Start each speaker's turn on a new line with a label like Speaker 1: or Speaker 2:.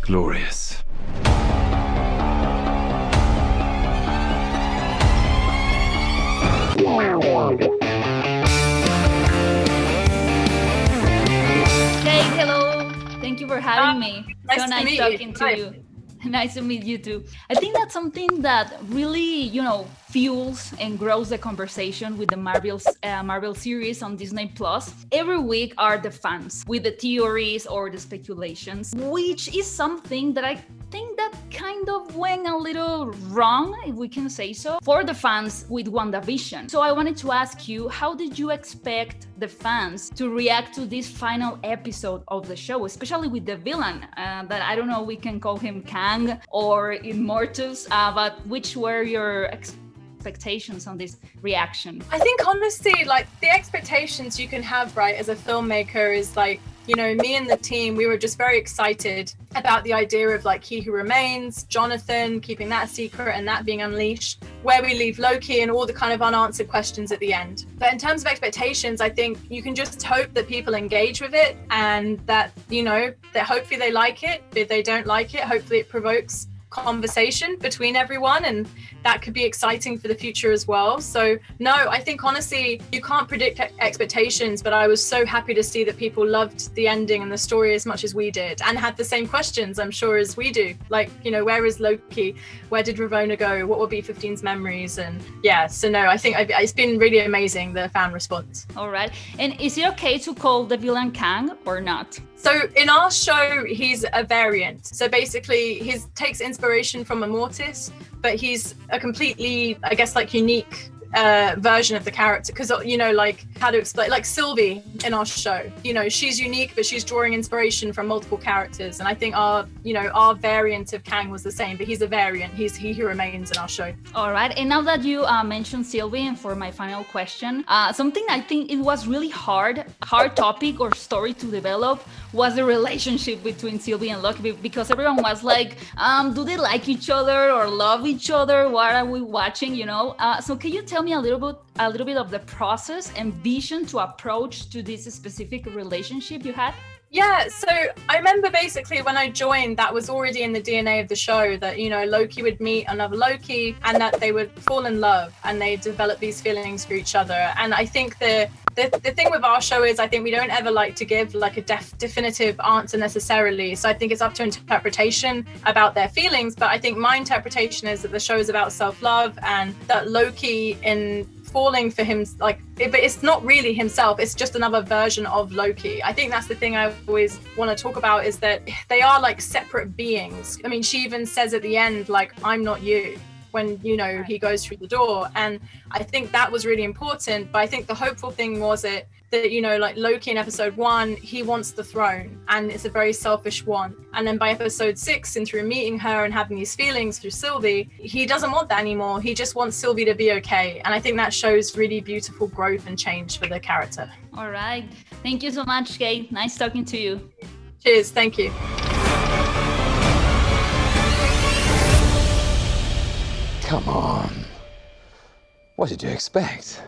Speaker 1: glorious.
Speaker 2: Hey, hello. Thank you for having me.
Speaker 3: Nice
Speaker 2: So
Speaker 3: to
Speaker 2: nice
Speaker 3: meet
Speaker 2: talking
Speaker 3: you.
Speaker 2: to you. Nice to meet you too. I think that's something that really, fuels and grows the conversation with the Marvel series on Disney Plus. Every week are the fans with the theories or the speculations, which is something that I think that kind of went a little wrong, if we can say so, for the fans with WandaVision. So I wanted to ask you, how did you expect the fans to react to this final episode of the show, especially with the villain that I don't know, we can call him Kang or Immortus, but which were your expectations on this reaction?
Speaker 3: I think honestly, like the expectations you can have, right, as a filmmaker is like, me and the team, we were just very excited about the idea of like He Who Remains, Jonathan, keeping that secret and that being unleashed, where we leave Loki and all the kind of unanswered questions at the end. But in terms of expectations, I think you can just hope that people engage with it and that, that hopefully they like it. If they don't like it, hopefully it provokes conversation between everyone, and that could be exciting for the future as well. So no, I think honestly you can't predict expectations, but I was so happy to see that people loved the ending and the story as much as we did and had the same questions, I'm sure, as we do, like, where is Loki, where did Ravonna go, what will be 15's memories? And yeah, so no, I think it's been really amazing, the fan response.
Speaker 2: All right. And is it okay to call the villain Kang or not?
Speaker 3: So in our show, he's a variant. So basically, he takes inspiration from Immortus, but he's a completely, I guess, like unique version of the character. Because, like how to explain, like Sylvie in our show, she's unique, but she's drawing inspiration from multiple characters. And I think our variant of Kang was the same, but he's a variant. He's He Who Remains in our show.
Speaker 2: All right. And now that you mentioned Sylvie, and for my final question, something I think it was really hard topic or story to develop was the relationship between Sylvie and Loki, because everyone was like, do they like each other or love each other? What are we watching? So can you tell me a little bit of the process and vision to approach to this specific relationship you had?
Speaker 3: Yeah, so I remember basically when I joined, that was already in the DNA of the show that, Loki would meet another Loki and that they would fall in love and they develop these feelings for each other. And I think the thing with our show is I think we don't ever like to give like a definitive answer necessarily. So I think it's up to interpretation about their feelings. But I think my interpretation is that the show is about self-love and that Loki in falling for him, but it's not really himself, it's just another version of Loki. I think that's the thing I always want to talk about, is that they are like separate beings. I mean, she even says at the end, like, I'm not you, when he goes through the door. And I think that was really important. But I think the hopeful thing was that like Loki in episode 1, he wants the throne and it's a very selfish one. And then by episode 6, and through meeting her and having these feelings through Sylvie, he doesn't want that anymore. He just wants Sylvie to be okay. And I think that shows really beautiful growth and change for the character.
Speaker 2: All right. Thank you so much, Kate. Nice talking to you.
Speaker 3: Cheers. Thank you.
Speaker 1: Come on. What did you expect?